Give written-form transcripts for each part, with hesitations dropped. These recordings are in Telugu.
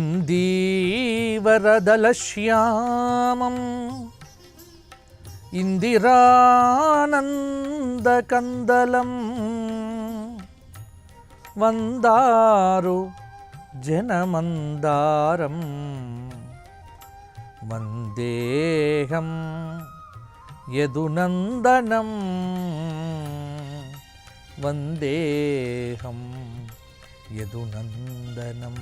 ఇందీవరదలశ్యామం ఇందిరానందకందలం వందారు జనమందారం వందేహం యదునందనం వందేహం యదునందనం.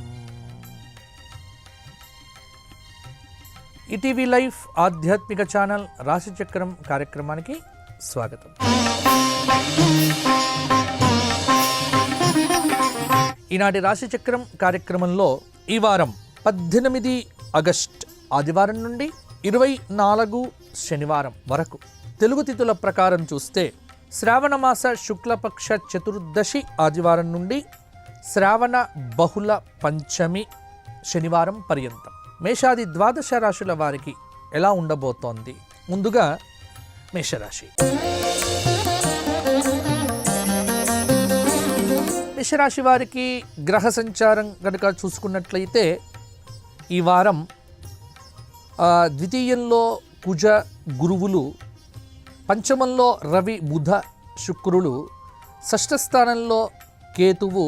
ఈటీవీ లైఫ్ ఆధ్యాత్మిక ఛానల్ రాశిచక్రం కార్యక్రమానికి స్వాగతం. ఈనాటి రాశిచక్రం కార్యక్రమంలో ఈ వారం 18 ఆగస్టు ఆదివారం నుండి 24 శనివారం వరకు తెలుగు తిథుల ప్రకారం చూస్తే శ్రావణమాస శుక్లపక్ష చతుర్దశి ఆదివారం నుండి శ్రావణ బహుళ పంచమి శనివారం పర్యంతం మేషాది ద్వాదశ రాశుల వారికి ఎలా ఉండబోతోంది? ముందుగా మేషరాశి. మేషరాశి వారికి గ్రహ సంచారం కనుక చూసుకున్నట్లయితే ఈ వారం ద్వితీయంలో కుజ గురువులు, పంచమంలో రవి బుధ శుక్రులు, షష్ఠ స్థానంలో కేతువు,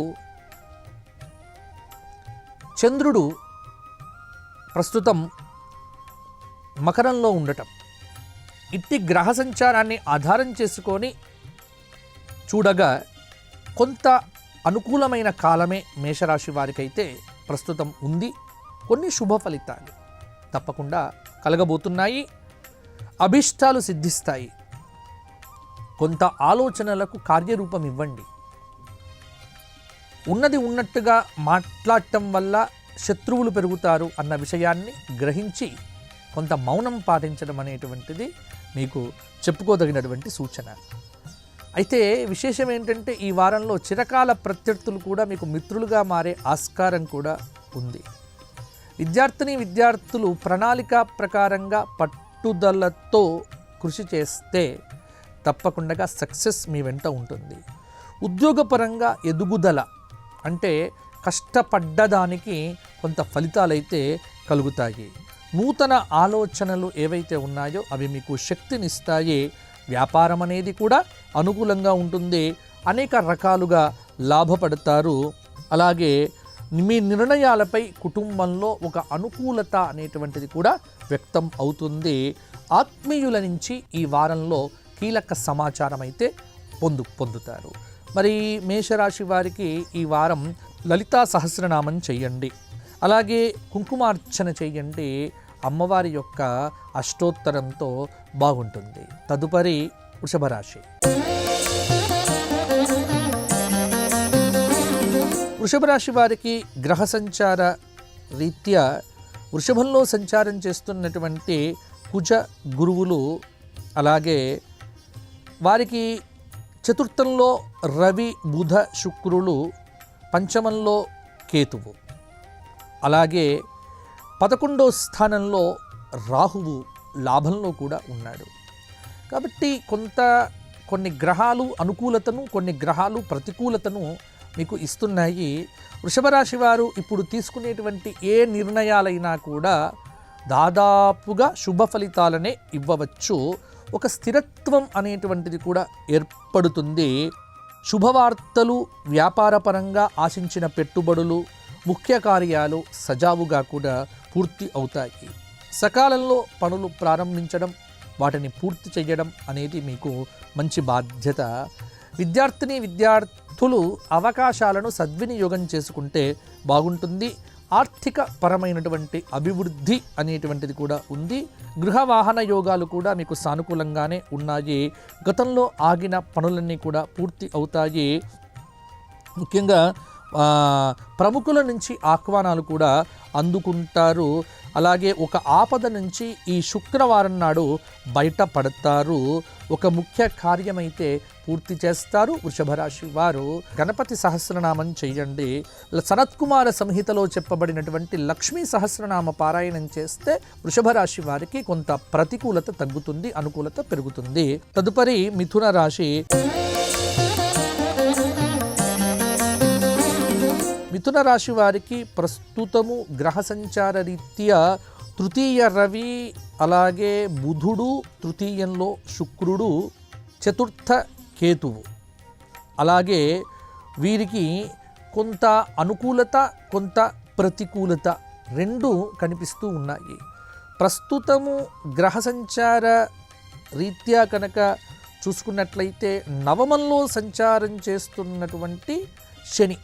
చంద్రుడు ప్రస్తుతం మకరంలో ఉండటం, ఇట్టి గ్రహ సంచారాన్ని ఆధారం చేసుకొని చూడగా కొంత అనుకూలమైన కాలమే మేషరాశి వారికైతే ప్రస్తుతం ఉంది. కొన్ని శుభ ఫలితాలు తప్పకుండా కలగబోతున్నాయి. అభిష్టాలు సిద్ధిస్తాయి. కొంత ఆలోచనలకు కార్యరూపం ఇవ్వండి. ఉన్నది ఉన్నట్టుగా మాట్లాడటం వల్ల శత్రువులు పెరుగుతారు అన్న విషయాన్ని గ్రహించి కొంత మౌనం పాటించడం అనేటువంటిది మీకు చెప్పుకోదగినటువంటి సూచన. అయితే విశేషం ఏంటంటే ఈ వారంలో చిరకాల ప్రత్యర్థులు కూడా మీకు మిత్రులుగా మారే ఆస్కారం కూడా ఉంది. విద్యార్థులు ప్రణాళిక ప్రకారంగా పట్టుదలతో కృషి చేస్తే తప్పకుండా సక్సెస్ మీ వెంట ఉంటుంది. ఉద్యోగపరంగా ఎదుగుదల అంటే కష్టపడ్డదానికి కొంత ఫలితాలైతే కలుగుతాయి. నూతన ఆలోచనలు ఏవైతే ఉన్నాయో అవి మీకు శక్తినిస్తాయి. వ్యాపారం అనేది కూడా అనుకూలంగా ఉంటుంది. అనేక రకాలుగా లాభపడతారు. అలాగే మీ నిర్ణయాలపై కుటుంబంలో ఒక అనుకూలత అనేటువంటిది కూడా వ్యక్తం అవుతుంది. ఆత్మీయుల నుంచి ఈ వారంలో కీలక సమాచారం అయితే పొందుతారు. మరి మేషరాశి వారికి ఈ వారం లలితా సహస్రనామం చెయ్యండి. అలాగే కుంకుమార్చన చెయ్యండి. అమ్మవారి యొక్క అష్టోత్తరంతో బాగుంటుంది. తదుపరి వృషభ రాశి. వృషభ రాశి వారికి గ్రహ సంచార రీత్యా వృషభంలో సంచారం చేస్తున్నటువంటి కుజ గురువులు, అలాగే వారికి చతుర్థంలో రవి బుధ శుక్రులు, పంచమంలో కేతువు, అలాగే 11వ స్థానంలో రాహువు లాభంలో కూడా ఉన్నాడు. కాబట్టి కొన్ని గ్రహాలు అనుకూలతను, కొన్ని గ్రహాలు ప్రతికూలతను మీకు ఇస్తున్నాయి. వృషభ రాశి వారు ఇప్పుడు తీసుకునేటువంటి ఏ నిర్ణయాలైనా కూడా దాదాపుగా శుభ ఫలితాలనే ఇవ్వవచ్చు. ఒక స్థిరత్వం అనేటువంటిది కూడా ఏర్పడుతుంది. శుభవార్తలు, వ్యాపారపరంగా ఆశించిన పెట్టుబడులు, ముఖ్య కార్యాలు సజావుగా కూడా పూర్తి అవుతాయి. సకాలంలో పనులు ప్రారంభించడం, పూర్తి చేయడం అనేది మీకు మంచి బాధ్యత. విద్యార్థులు అవకాశాలను సద్వినియోగం చేసుకుంటే బాగుంటుంది. ఆర్థిక పరమైనటువంటి అభివృద్ధి అనేటువంటిది కూడా ఉంది. గృహ వాహన యోగాలు కూడా మీకు సానుకూలంగానే ఉన్నాయి. గతంలో ఆగిన పనులన్నీ కూడా పూర్తి అవుతాయి. ముఖ్యంగా ప్రముఖుల నుంచి ఆహ్వానాలు కూడా అందుకుంటారు. అలాగే ఒక ఆపద నుంచి ఈ శుక్రవారం నాడు బయటపడతారు. ఒక ముఖ్య కార్యమైతే పూర్తి చేస్తారు. వృషభ రాశి వారు గణపతి సహస్రనామం చేయండి. సనత్కుమార సంహితలో చెప్పబడినటువంటి లక్ష్మీ సహస్రనామ పారాయణం చేస్తే వృషభ రాశి వారికి కొంత ప్రతికూలత తగ్గుతుంది, అనుకూలత పెరుగుతుంది. తదుపరి మిథున రాశి. మిథున రాశి వారికి ప్రస్తుతము గ్రహ సంచార రీత్యా తృతీయ రవి, అలాగే బుధుడు, తృతీయంలో శుక్రుడు, చతుర్థ కేతువు, అలాగే వీరికి కొంత అనుకూలత కొంత ప్రతికూలత రెండు కనిపిస్తూ ఉన్నాయి. ప్రస్తుతము గ్రహ సంచార రీత్యా కనుక చూసుకున్నట్లయితే నవమంలో సంచారం చేస్తున్నటువంటి శని,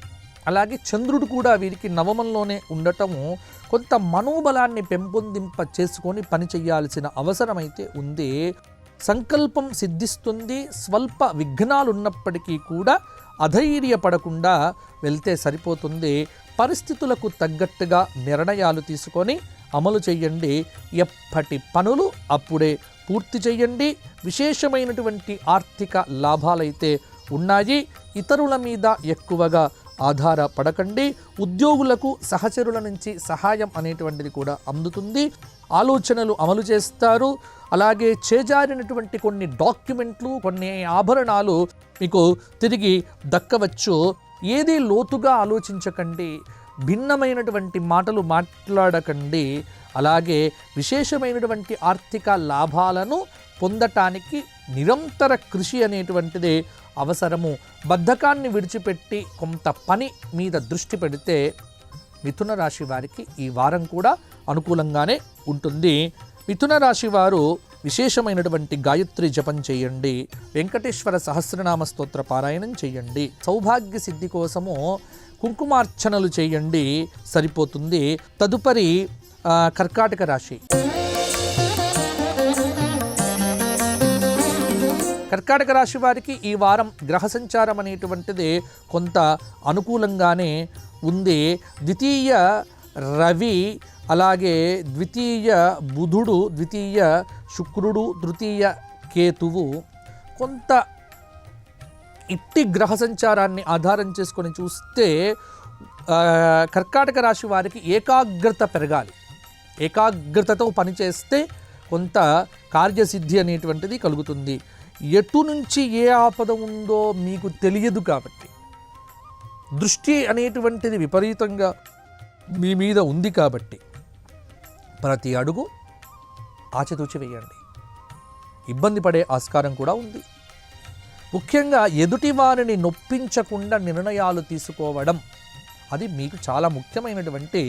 అలాగే చంద్రుడు కూడా వీరికి నవమంలోనే ఉండటము కొంత మనోబలాన్ని పెంపొందింప చేసుకొని పని చేయాల్సిన అవసరమైతే ఉంది. సంకల్పం సిద్ధిస్తుంది. స్వల్ప విఘ్నాలు ఉన్నప్పటికీ కూడా అధైర్యపడకుండా వెళ్తే సరిపోతుంది. పరిస్థితులకు తగ్గట్టుగా నిర్ణయాలు తీసుకొని అమలు చేయండి. ఎప్పటి పనులు అప్పుడే పూర్తి చేయండి. విశేషమైనటువంటి ఆర్థిక లాభాలైతే ఉన్నాయి. ఇతరుల మీద ఎక్కువగా ఆధారపడకండి. ఉద్యోగులకు సహచరుల నుంచి సహాయం అనేటువంటిది కూడా అందుతుంది. ఆలోచనలు అమలు చేస్తారు. అలాగే చేజారినటువంటి కొన్ని డాక్యుమెంట్లు, కొన్ని ఆభరణాలు మీకు తిరిగి దక్కవచ్చు. ఏది లోతుగా ఆలోచించకండి, భిన్నమైనటువంటి మాటలు మాట్లాడకండి. అలాగే విశేషమైనటువంటి ఆర్థిక లాభాలను పొందటానికి నిరంతర కృషి అనేటువంటిది అవసరము. బద్ధకాన్ని విడిచిపెట్టి కొంత పని మీద దృష్టి పెడితే మిథున రాశి వారికి ఈ వారం కూడా అనుకూలంగానే ఉంటుంది. మిథున రాశి వారు విశేషమైనటువంటి గాయత్రి జపం చేయండి. వెంకటేశ్వర సహస్రనామ స్తోత్ర పారాయణం చేయండి. సౌభాగ్య సిద్ధి కోసము కుంకుమార్చనలు చేయండి, సరిపోతుంది. తదుపరి కర్కాటక రాశి. కర్కాటక రాశి వారికి ఈ వారం గ్రహ సంచారం అనేటువంటిది కొంత అనుకూలంగానే ఉంది. ద్వితీయ రవి, అలాగే ద్వితీయ బుధుడు, ద్వితీయ శుక్రుడు, తృతీయ కేతువు కొంత ఇట్టి గ్రహ సంచారాన్ని ఆధారం చేసుకొని చూస్తే కర్కాటక రాశి వారికి ఏకాగ్రత పెరగాలి. ఏకాగ్రతతో పనిచేస్తే కొంత కార్యసిద్ధి అనేటువంటిది కలుగుతుంది. ఎటు నుంచి ఏ ఆపద ఉందో మీకు తెలియదు కాబట్టి దృష్టి అనేటువంటిది విపరీతంగా మీ మీద ఉంది కాబట్టి ప్రతి అడుగు ఆచితూచి వేయండి. ఇబ్బంది పడే ఆస్కారం కూడా ఉంది. ముఖ్యంగా ఎదుటి వారిని నొప్పించకుండా నిర్ణయాలు తీసుకోవడం అది మీకు చాలా ముఖ్యమైనటువంటి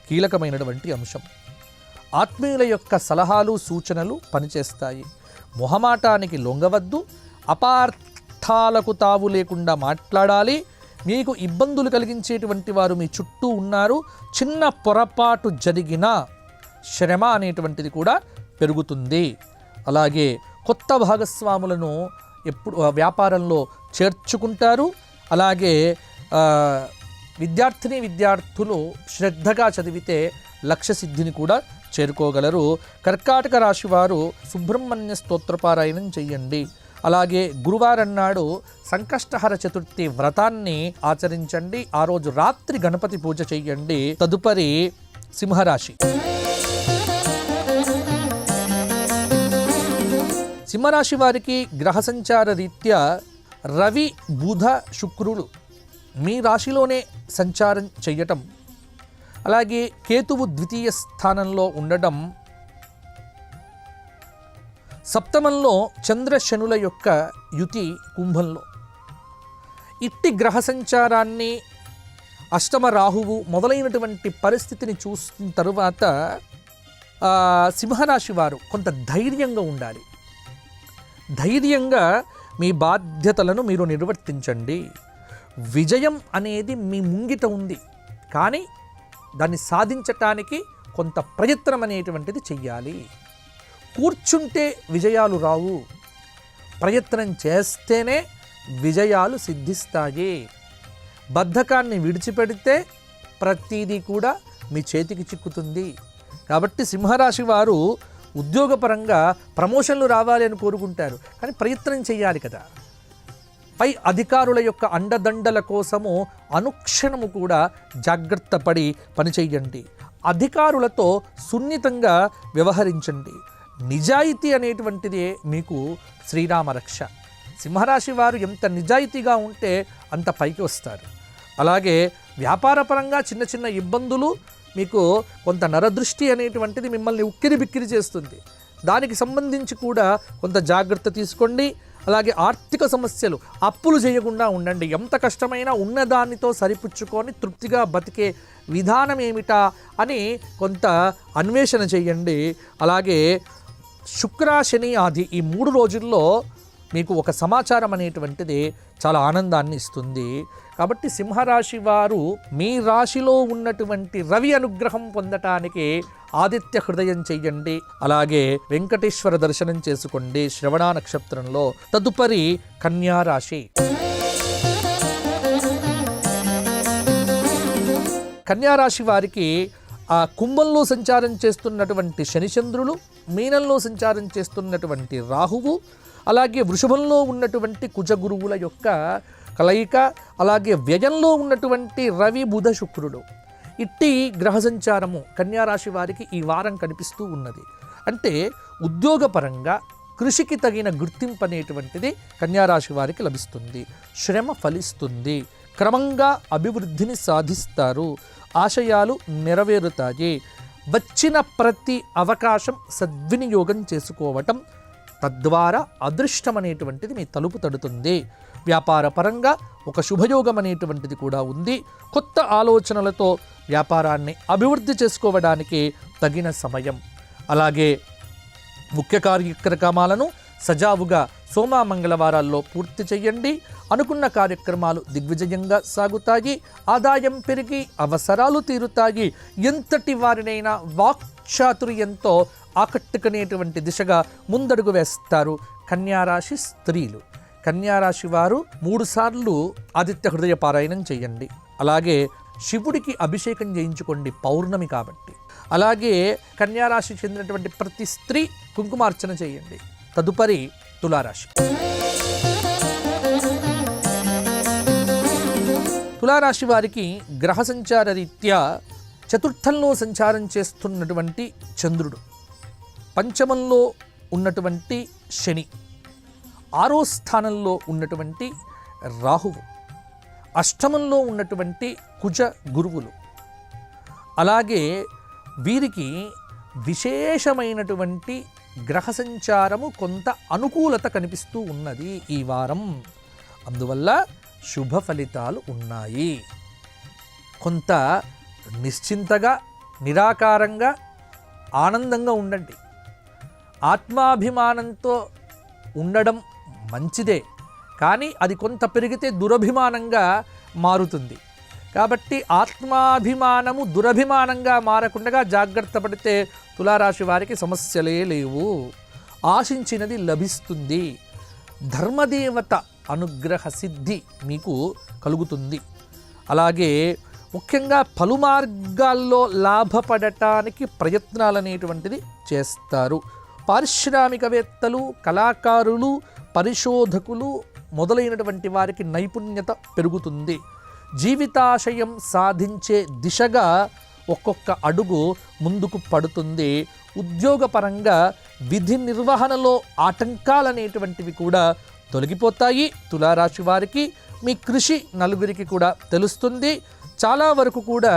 కీలకమైనటువంటి అంశం. ఆత్మీయుల యొక్క సలహాలు సూచనలు పనిచేస్తాయి. మొహమాటానికి లొంగవద్దు. అపార్థాలకు తావు లేకుండా మాట్లాడాలి. మీకు ఇబ్బందులు కలిగించేటువంటి వారు మీ చుట్టూ ఉన్నారు. చిన్న పొరపాటు జరిగినా శ్రమ అనేటువంటిది కూడా పెరుగుతుంది. అలాగే కొత్త భాగస్వాములను ఎప్పుడు వ్యాపారంలో చేర్చుకుంటారు. అలాగే విద్యార్థులు శ్రద్ధగా చదివితే లక్ష్య సిద్ధిని కూడా చేరుకోగలరు. కర్కాటక రాశి వారు సుబ్రహ్మణ్య స్తోత్రపారాయణం చెయ్యండి. అలాగే గురువారం నాడు సంకష్టహర చతుర్థి వ్రతాన్ని ఆచరించండి. ఆ రోజు రాత్రి గణపతి పూజ చెయ్యండి. తదుపరి సింహరాశి. సింహరాశి వారికి గ్రహ సంచార రీత్యా రవి, బుధ, శుక్రుడు మీ రాశిలోనే సంచారం చెయ్యటం, అలాగే కేతువు ద్వితీయ స్థానంలో ఉండడం, సప్తమంలో చంద్రశనుల యొక్క యుతి కుంభంలో, ఇట్టి గ్రహ సంచారాన్ని అష్టమ రాహువు మొదలైనటువంటి పరిస్థితిని చూసిన తరువాత సింహరాశి వారు కొంత ధైర్యంగా ఉండాలి. ధైర్యంగా మీ బాధ్యతలను మీరు నిర్వర్తించండి. విజయం అనేది మీ ముంగిట ఉంది, కానీ దాన్ని సాధించటానికి కొంత ప్రయత్నం అనేటువంటిది చెయ్యాలి. కూర్చుంటే విజయాలు రావు, ప్రయత్నం చేస్తేనే విజయాలు సిద్ధిస్తాయి. బద్ధకాన్ని విడిచిపెడితే ప్రతిదీ కూడా మీ చేతికి చిక్కుతుంది. కాబట్టి సింహరాశి వారు ఉద్యోగపరంగా ప్రమోషన్లు రావాలి అని కోరుకుంటారు, కానీ ప్రయత్నం చేయాలి కదా. పై అధికారుల యొక్క అండదండల కోసము అనుక్షణము కూడా జాగ్రత్త పడి పనిచేయండి. అధికారులతో సున్నితంగా వ్యవహరించండి. నిజాయితీ అనేటువంటిదే మీకు శ్రీరామ రక్ష. సింహరాశి వారు ఎంత నిజాయితీగా ఉంటే అంత పైకి వస్తారు. అలాగే వ్యాపారపరంగా చిన్న చిన్న ఇబ్బందులు, మీకు కొంత నరదృష్టి అనేటువంటిది మిమ్మల్ని ఉక్కిరి బిక్కిరి చేస్తుంది. దానికి సంబంధించి కూడా కొంత జాగ్రత్త తీసుకోండి. అలాగే ఆర్థిక సమస్యలు, అప్పులు చేయకుండా ఉండండి. ఎంత కష్టమైనా ఉన్నదానితో సరిపుచ్చుకొని తృప్తిగా బతికే విధానం ఏమిటా అని కొంత అన్వేషణ చేయండి. అలాగే శుక్ర, శని, ఆది ఈ 3 రోజుల్లో మీకు ఒక సమాచారం అనేటువంటిది చాలా ఆనందాన్ని ఇస్తుంది. కాబట్టి సింహరాశి వారు మీ రాశిలో ఉన్నటువంటి రవి అనుగ్రహం పొందటానికి ఆదిత్య హృదయం చెయ్యండి. అలాగే వెంకటేశ్వర దర్శనం చేసుకోండి శ్రవణ నక్షత్రంలో. తదుపరి కన్యా రాశి. కన్యా రాశి వారికి ఆ కుంభంలో సంచారం చేస్తున్నటువంటి శనిచంద్రులు, మీనంలో సంచారం చేస్తున్నటువంటి రాహువు, అలాగే వృషభంలో ఉన్నటువంటి కుజగురువుల యొక్క కలయిక, అలాగే వ్యయంలో ఉన్నటువంటి రవి, బుధ, శుక్రుడు, ఇట్టి గ్రహ సంచారము కన్యారాశి వారికి ఈ వారం కనిపిస్తూ ఉన్నది. అంటే ఉద్యోగపరంగా కృషికి తగిన గుర్తింపు అనేటువంటిది కన్యారాశి వారికి లభిస్తుంది. శ్రమ ఫలిస్తుంది. క్రమంగా అభివృద్ధిని సాధిస్తారు. ఆశయాలు నెరవేరుతాయి. వచ్చిన ప్రతి అవకాశం సద్వినియోగం చేసుకోవటం, తద్వారా అదృష్టం అనేటువంటిది మీ తలుపు తడుతుంది. వ్యాపార పరంగా ఒక శుభయోగం అనేటువంటిది కూడా ఉంది. కొత్త ఆలోచనలతో వ్యాపారాన్ని అభివృద్ధి చేసుకోవడానికి తగిన సమయం. అలాగే ముఖ్య కార్యక్రమాలను సజావుగా సోమ, మంగళవారాల్లో పూర్తి చేయండి. అనుకున్న కార్యక్రమాలు దిగ్విజయంగా సాగుతాయి. ఆదాయం పెరిగి అవసరాలు తీరుతాయి. ఎంతటి వారినైనా వాక్చాతుర్యంతో ఆకట్టుకునేటువంటి దిశగా ముందడుగు వేస్తారు కన్యారాశి స్త్రీలు. కన్యారాశి వారు 3 సార్లు ఆదిత్య హృదయ పారాయణం చేయండి. అలాగే శివుడికి అభిషేకం చేయించుకోండి పౌర్ణమి కాబట్టి. అలాగే కన్యారాశి చెందినటువంటి ప్రతి స్త్రీ కుంకుమార్చన చేయండి. తదుపరి తులారాశి. తులారాశి వారికి గ్రహ సంచార రీత్యా చతుర్థంలో సంచారం చేస్తున్నటువంటి చంద్రుడు, పంచమంలో ఉన్నటువంటి శని, 6వ స్థానంలో ఉన్నటువంటి రాహువు, అష్టమంలో ఉన్నటువంటి కుజ గురువులు, అలాగే వీరికి విశేషమైనటువంటి గ్రహ సంచారము కొంత అనుకూలత కనిపిస్తూ ఉన్నది ఈ వారం. అందువల్ల శుభ ఫలితాలు ఉన్నాయి. కొంత నిశ్చింతగా, నిరాకారంగా, ఆనందంగా ఉండండి. ఆత్మాభిమానంతో ఉండడం మంచిదే, కానీ అది కొంత పెరిగితే దురభిమానంగా మారుతుంది. కాబట్టి ఆత్మాభిమానము దురభిమానంగా మారకుండా జాగ్రత్త పడితే తులారాశి వారికి సమస్యలే లేవు. ఆశించినది లభిస్తుంది. ధర్మదేవత అనుగ్రహ సిద్ధి మీకు కలుగుతుంది. అలాగే ముఖ్యంగా పలు మార్గాల్లో లాభపడటానికి ప్రయత్నాలు అనేటువంటిది చేస్తారు. పారిశ్రామికవేత్తలు, కళాకారులు, పరిశోధకులు మొదలైనటువంటి వారికి నైపుణ్యత పెరుగుతుంది. జీవితాశయం సాధించే దిశగా ఒక్కొక్క అడుగు ముందుకు పడుతుంది. ఉద్యోగపరంగా విధి నిర్వహణలో ఆటంకాలనేటువంటివి కూడా తొలగిపోతాయి. తులారాశి వారికి మీ కృషి నలుగురికి కూడా తెలుస్తుంది. చాలా వరకు కూడా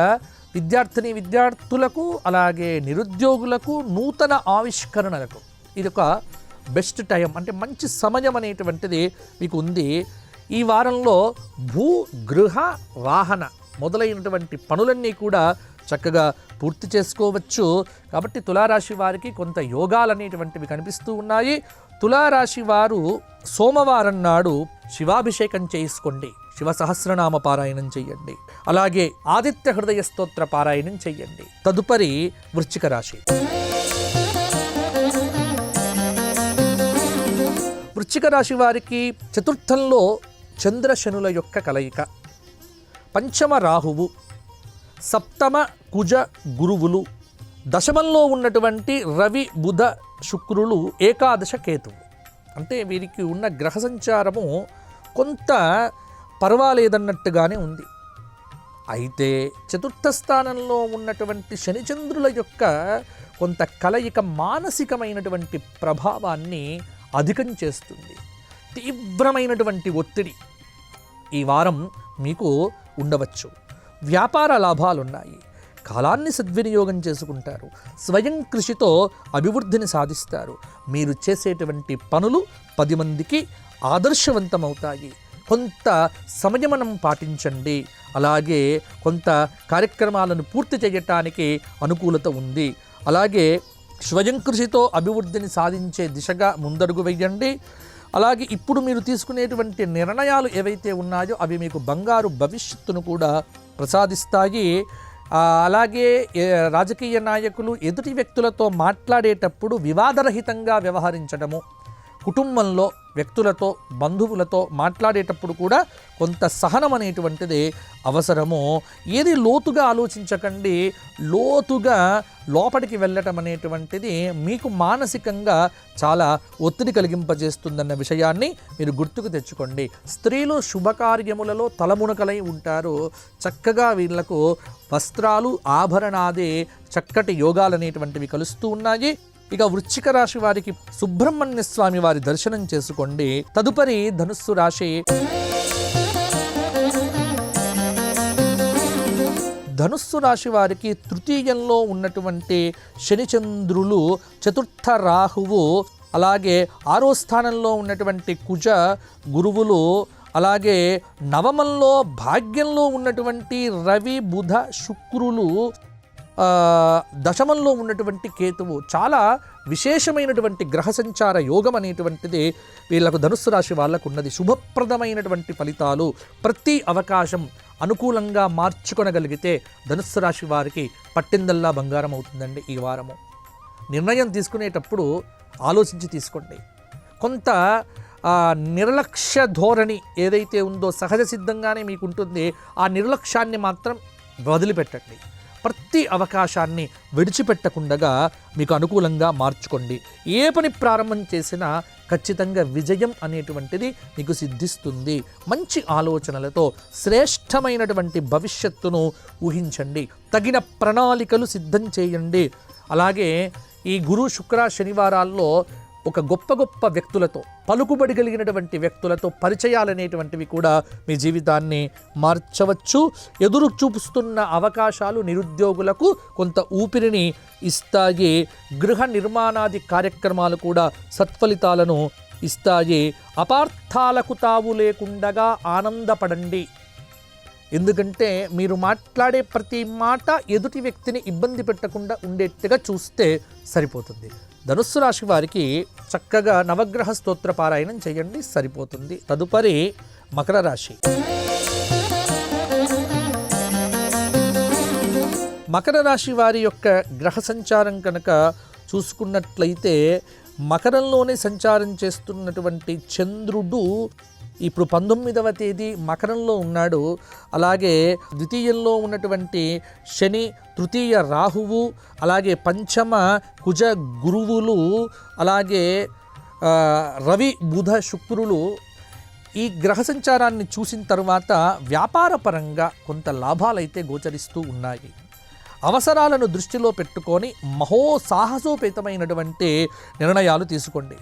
విద్యార్థులకు, అలాగే నిరుద్యోగులకు, నూతన ఆవిష్కరణలకు ఇది ఒక బెస్ట్ టైం, అంటే మంచి సమయం అనేటువంటిది మీకు ఉంది. ఈ వారంలో భూ, గృహ, వాహన మొదలైనటువంటి పనులన్నీ కూడా చక్కగా పూర్తి చేసుకోవచ్చు. కాబట్టి తులారాశి వారికి కొంత యోగాలు అనేటువంటివి కనిపిస్తూ ఉన్నాయి. తులారాశి వారు సోమవారం నాడు శివాభిషేకం చేసుకోండి. శివ సహస్రనామ పారాయణం చెయ్యండి. అలాగే ఆదిత్య హృదయ స్తోత్ర పారాయణం చెయ్యండి. తదుపరి వృశ్చిక రాశి. వృశ్చిక రాశి వారికి చతుర్థంలో చంద్రశనుల యొక్క కలయిక, పంచమ రాహువు, సప్తమ కుజ గురువులు, దశమంలో ఉన్నటువంటి రవి, బుధ, శుక్రులు, ఏకాదశ కేతువు. అంటే వీరికి ఉన్న గ్రహ సంచారము కొంత పర్వాలేదన్నట్టుగానే ఉంది. అయితే చతుర్థ స్థానంలో ఉన్నటువంటి శనిచంద్రుల యొక్క కొంత కలయిక మానసికమైనటువంటి ప్రభావాన్ని అధికం చేస్తుంది. తీవ్రమైనటువంటి ఒత్తిడి ఈ వారం మీకు ఉండవచ్చు. వ్యాపార లాభాలున్నాయి. కాలాన్ని సద్వినియోగం చేసుకుంటారు. స్వయం కృషితో అభివృద్ధిని సాధిస్తారు. మీరు చేసేటువంటి పనులు 10 మందికి ఆదర్శవంతమవుతాయి. కొంత సంయమనం పాటించండి. అలాగే కొంత కార్యక్రమాలను పూర్తి చేయటానికి అనుకూలత ఉంది. అలాగే స్వయం కృషితో అభివృద్ధిని సాధించే దిశగా ముందడుగు వేయండి. అలాగే ఇప్పుడు మీరు తీసుకునేటువంటి నిర్ణయాలు ఏవైతే ఉన్నాయో అవి మీకు బంగారు భవిష్యత్తును కూడా ప్రసాదిస్తాయి. అలాగే రాజకీయ నాయకులు ఎదుటి వ్యక్తులతో మాట్లాడేటప్పుడు వివాదరహితంగా వ్యవహరించడము, కుటుంబంలో వ్యక్తులతో బంధువులతో మాట్లాడేటప్పుడు కూడా కొంత సహనం అనేటువంటిది అవసరము. ఏది లోతుగా ఆలోచించకండి. లోతుగా లోపలికి వెళ్ళటం అనేటువంటిది మీకు మానసికంగా చాలా ఒత్తిడి కలిగింపజేస్తుందన్న విషయాన్ని మీరు గుర్తుకు తెచ్చుకోండి. స్త్రీలు శుభకార్యములలో తలమునకలై ఉంటారు. చక్కగా వీళ్లకు వస్త్రాలు ఆభరణాది చక్కటి యోగాలు అనేటువంటివి కలుస్తూ ఉన్నాయి. ఇక వృశ్చిక రాశి వారికి సుబ్రహ్మణ్య స్వామి వారి దర్శనం చేసుకోండి. తదుపరి ధనుస్సు రాశి. ధనుస్సు రాశి వారికి తృతీయంలో ఉన్నటువంటి శనిచంద్రులు, చతుర్థ రాహువు, అలాగే 6వ స్థానంలో ఉన్నటువంటి కుజ గురువులు, అలాగే నవమంలో భాగ్యంలో ఉన్నటువంటి రవి, బుధ, శుక్రులు, దశమంలో ఉన్నటువంటి కేతువు, చాలా విశేషమైనటువంటి గ్రహ సంచార యోగం అనేటువంటిది వీళ్లకు ధనుస్సు రాశి వాళ్ళకు ఉన్నది. శుభప్రదమైనటువంటి ఫలితాలు, ప్రతి అవకాశం అనుకూలంగా మార్చుకొనగలిగితే ధనుస్సు రాశి వారికి పట్టిందల్లా బంగారం అవుతుందండి. ఈ వారము నిర్ణయం తీసుకునేటప్పుడు ఆలోచించి తీసుకోండి. కొంత నిర్లక్ష్య ధోరణి ఏదైతే ఉందో సహజ సిద్ధంగానే మీకు ఉంటుంది. ఆ నిర్లక్ష్యాన్ని మాత్రం వదిలిపెట్టండి. ప్రతి అవకాశాన్ని విడిచిపెట్టకుండా మీకు అనుకూలంగా మార్చుకోండి. ఏ పని ప్రారంభం చేసినా ఖచ్చితంగా విజయం అనేటువంటిది మీకు సిద్ధిస్తుంది. మంచి ఆలోచనలతో శ్రేష్టమైనటువంటి భవిష్యత్తును ఊహించండి. తగిన ప్రణాళికలు సిద్ధం చేయండి. అలాగే ఈ గురు, శుక్ర, శనివారాల్లో ఒక గొప్ప గొప్ప వ్యక్తులతో, పలుకుబడి కలిగినటువంటి వ్యక్తులతో పరిచయాలనేటువంటివి కూడా మీ జీవితాన్ని మార్చవచ్చు. ఎదురు చూపుస్తున్న అవకాశాలు నిరుద్యోగులకు కొంత ఊపిరిని ఇస్తాయి. గృహ నిర్మాణాది కార్యక్రమాలు కూడా సత్ఫలితాలను ఇస్తాయి. అపార్థాలకు తావు లేకుండగా ఆనందపడండి. ఎందుకంటే మీరు మాట్లాడే ప్రతి మాట ఎదుటి వ్యక్తిని ఇబ్బంది పెట్టకుండా ఉండేట్టుగా చూస్తే సరిపోతుంది. ధనుస్సు రాశి వారికి చక్కగా నవగ్రహ స్తోత్ర పారాయణం చేయండి, సరిపోతుంది. తదుపరి మకర రాశి. మకర రాశి వారి యొక్క గ్రహ సంచారం కనుక చూసుకున్నట్లయితే మకరంలోనే సంచారం చేస్తున్నటువంటి చంద్రుడు ఇప్పుడు 19వ తేదీ మకరంలో ఉన్నాడు. అలాగే ద్వితీయంలో ఉన్నటువంటి శని, తృతీయ రాహువు, అలాగే పంచమ కుజ గురువులు, అలాగే రవి, బుధ, శుక్రులు ఈ గ్రహ సంచారాన్ని చూసిన తర్వాత వ్యాపారపరంగా కొంత లాభాలైతే గోచరిస్తూ ఉన్నాయి. అవసరాలను దృష్టిలో పెట్టుకొని సాహసోపేతమైనటువంటి నిర్ణయాలు తీసుకోండి.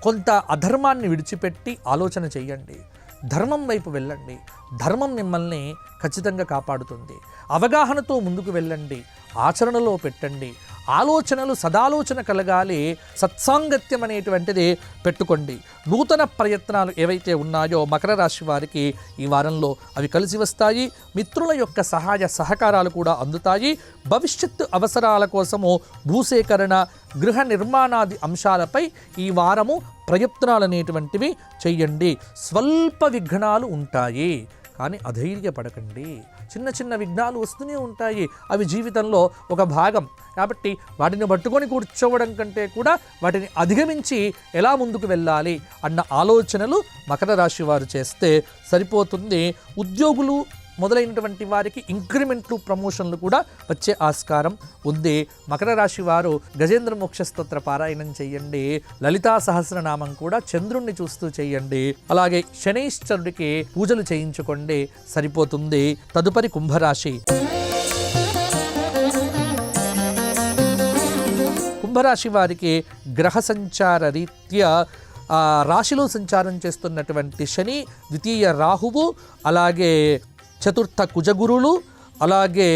కొంత అధర్మాన్ని విడిచిపెట్టి ఆలోచన చేయండి. ధర్మం వైపు వెళ్ళండి. ధర్మం మిమ్మల్ని ఖచ్చితంగా కాపాడుతుంది. అవగాహనతో ముందుకు వెళ్ళండి. ఆచరణలో పెట్టండి. ఆలోచనలు సదాలోచన కలగాలి. సత్సాంగత్యం అనేటువంటిది పెట్టుకోండి. నూతన ప్రయత్నాలు ఏవైతే ఉన్నాయో మకర రాశి వారికి ఈ వారంలో అవి కలిసి వస్తాయి. మిత్రుల యొక్క సహాయ సహకారాలు కూడా అందుతాయి. భవిష్యత్తు అవసరాల కోసము భూసేకరణ, గృహ నిర్మాణాది అంశాలపై ఈ వారము ప్రయత్నాలు అనేటువంటివి చెయ్యండి. స్వల్ప విఘ్నాలు ఉంటాయి, కానీ అధైర్యపడకండి. చిన్న చిన్న విఘ్నాలు వస్తూనే ఉంటాయి. అవి జీవితంలో ఒక భాగం కాబట్టి వాటిని పట్టుకొని కూర్చోవడం కంటే కూడా వాటిని అధిగమించి ఎలా ముందుకు వెళ్ళాలి అన్న ఆలోచనలు మకర రాశి వారు చేస్తే సరిపోతుంది. ఉద్యోగులు మొదలైనటువంటి వారికి ఇంక్రిమెంట్లు, ప్రమోషన్లు కూడా వచ్చే ఆస్కారం ఉంది. మకర రాశి వారు గజేంద్ర మోక్ష స్తోత్ర పారాయణం చేయండి. లలితా సహస్రనామం కూడా చంద్రుణ్ణి చూస్తూ చేయండి. అలాగే శనైశ్వరుడికి పూజలు చేయించుకోండి, సరిపోతుంది. తదుపరి కుంభరాశి. కుంభరాశి వారికి గ్రహ సంచార రీత్యా రాశిలో సంచారం చేస్తున్నటువంటి శని, ద్వితీయ రాహువు, అలాగే చతుర్థ కుజగురులు, అలాగే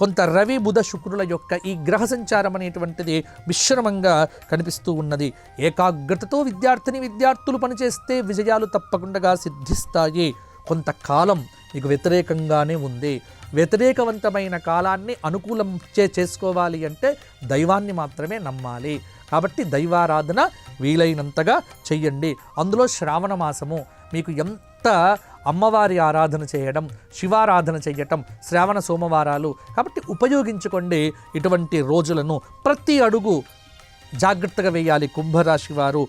కొంత రవి బుధ శుక్రుల యొక్క ఈ గ్రహ సంచారం అనేటువంటిది మిశ్రమంగా కనిపిస్తూ ఉన్నది. ఏకాగ్రతతో విద్యార్థులు పనిచేస్తే విజయాలు తప్పకుండా సిద్ధిస్తాయి. కొంతకాలం మీకు వ్యతిరేకంగానే ఉంది. వ్యతిరేకవంతమైన కాలాన్ని అనుకూలం చేసుకోవాలి అంటే దైవాన్ని మాత్రమే నమ్మాలి. కాబట్టి దైవారాధన వీలైనంతగా చెయ్యండి. అందులో శ్రావణ మాసము మీకు ఎంత అమ్మవారి ఆరాధన చేయడం, శివారాధన చేయటం, శ్రావణ సోమవారాలు కాబట్టి ఉపయోగించుకోండి. ఇటువంటి రోజులను ప్రతి అడుగు జాగ్రత్తగా వేయాలి. కుంభరాశి వారు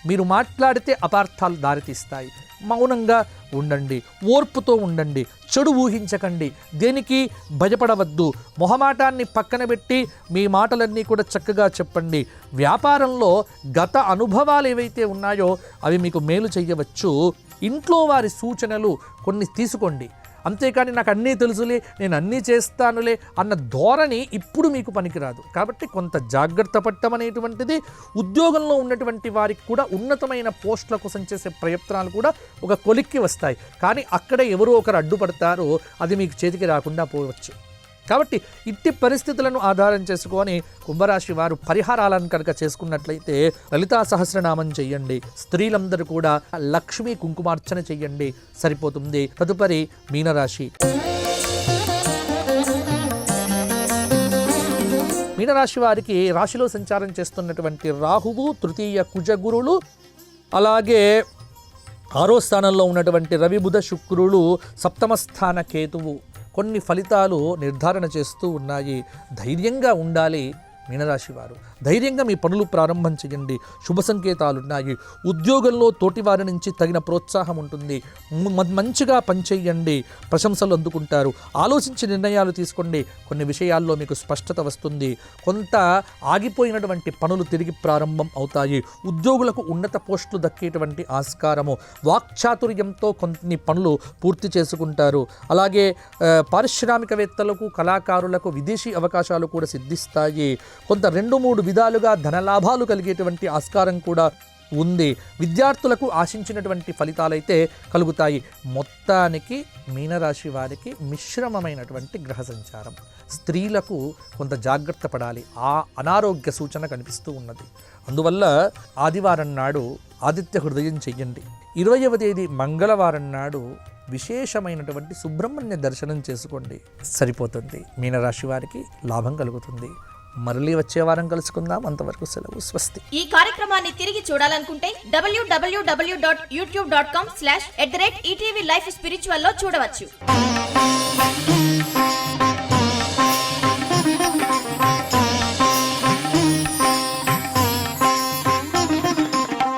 మీరు మాట్లాడితే అపార్థాలు దారితీస్తాయి. మౌనంగా ఉండండి, ఓర్పుతో ఉండండి, చెడు ఊహించకండి, దేనికి భయపడవద్దు. మొహమాటాన్ని పక్కన పెట్టి మీ మాటలన్నీ కూడా చక్కగా చెప్పండి. వ్యాపారంలో గత అనుభవాలు ఏవైతే ఉన్నాయో అవి మీకు మేలు చేయవచ్చు. ఇంట్లో వారి సూచనలు కొన్ని తీసుకోండి. అంతేకాని నాకు అన్నీ తెలుసులే, నేను అన్నీ చేస్తానులే అన్న ధోరణి ఇప్పుడు మీకు పనికిరాదు. కాబట్టి కొంత జాగ్రత్త పడటం అనేటువంటిది ఉద్యోగంలో ఉన్నటువంటి వారికి కూడా ఉన్నతమైన పోస్టుల కోసం చేసే ప్రయత్నాలు కూడా ఒక కొలిక్కి వస్తాయి. కానీ అక్కడే ఎవరో ఒకరు అడ్డుపడతారో అది మీకు చేతికి రాకుండా పోవచ్చు. కాబట్టి ఇట్టి పరిస్థితులను ఆధారం చేసుకొని కుంభరాశి వారు పరిహారాలను కనుక చేసుకున్నట్లయితే లలితా సహస్రనామం చెయ్యండి. స్త్రీలందరూ కూడా లక్ష్మీ కుంకుమార్చన చెయ్యండి, సరిపోతుంది. తదుపరి మీనరాశి. మీనరాశి వారికి రాశిలో సంచారం చేస్తున్నటువంటి రాహువు, తృతీయ కుజగురులు, అలాగే 6వ స్థానంలో ఉన్నటువంటి రవి బుధ శుక్రులు, సప్తమ స్థాన కేతువు కొన్ని ఫలితాలు నిర్ధారణ చేస్తూ ఉన్నాయి. ధైర్యంగా ఉండాలి మీనరాశి వారు. ధైర్యంగా మీ పనులు ప్రారంభం చేయండి. శుభ సంకేతాలు ఉన్నాయి. ఉద్యోగంలో తోటివారి నుంచి తగిన ప్రోత్సాహం ఉంటుంది. మంచిగా పనిచేయండి, ప్రశంసలు అందుకుంటారు. ఆలోచించి నిర్ణయాలు తీసుకోండి. కొన్ని విషయాల్లో మీకు స్పష్టత వస్తుంది. కొంత ఆగిపోయినటువంటి పనులు తిరిగి ప్రారంభం అవుతాయి. ఉద్యోగులకు ఉన్నత పోస్టులు దక్కేటువంటి ఆస్కారము. వాక్చాతుర్యంతో కొన్ని పనులు పూర్తి చేసుకుంటారు. అలాగే పారిశ్రామికవేత్తలకు, కళాకారులకు విదేశీ అవకాశాలు కూడా సిద్ధిస్తాయి. కొంత 2-3 విధాలుగా ధనలాభాలు కలిగేటువంటి ఆస్కారం కూడా ఉంది. విద్యార్థులకు ఆశించినటువంటి ఫలితాలైతే కలుగుతాయి. మొత్తానికి మీనరాశి వారికి మిశ్రమమైనటువంటి గ్రహ సంచారం. స్త్రీలకు కొంత జాగ్రత్త పడాలి. ఆ అనారోగ్య సూచన కనిపిస్తూ ఉన్నది. అందువల్ల ఆదివారం నాడు ఆదిత్య హృదయం చెయ్యండి. 20వ తేదీ మంగళవారం నాడు విశేషమైనటువంటి సుబ్రహ్మణ్య దర్శనం చేసుకోండి, సరిపోతుంది. మీనరాశి వారికి లాభం కలుగుతుంది. మరలి వచ్చే వారం కలుసుకుందాం. అంతవరకు సెలవు, స్వస్తి. ఈ కార్యక్రమాన్ని తిరిగి చూడాలనుకుంటే www.youtube.com/@ETV Life Spiritual లో చూడవచ్చు.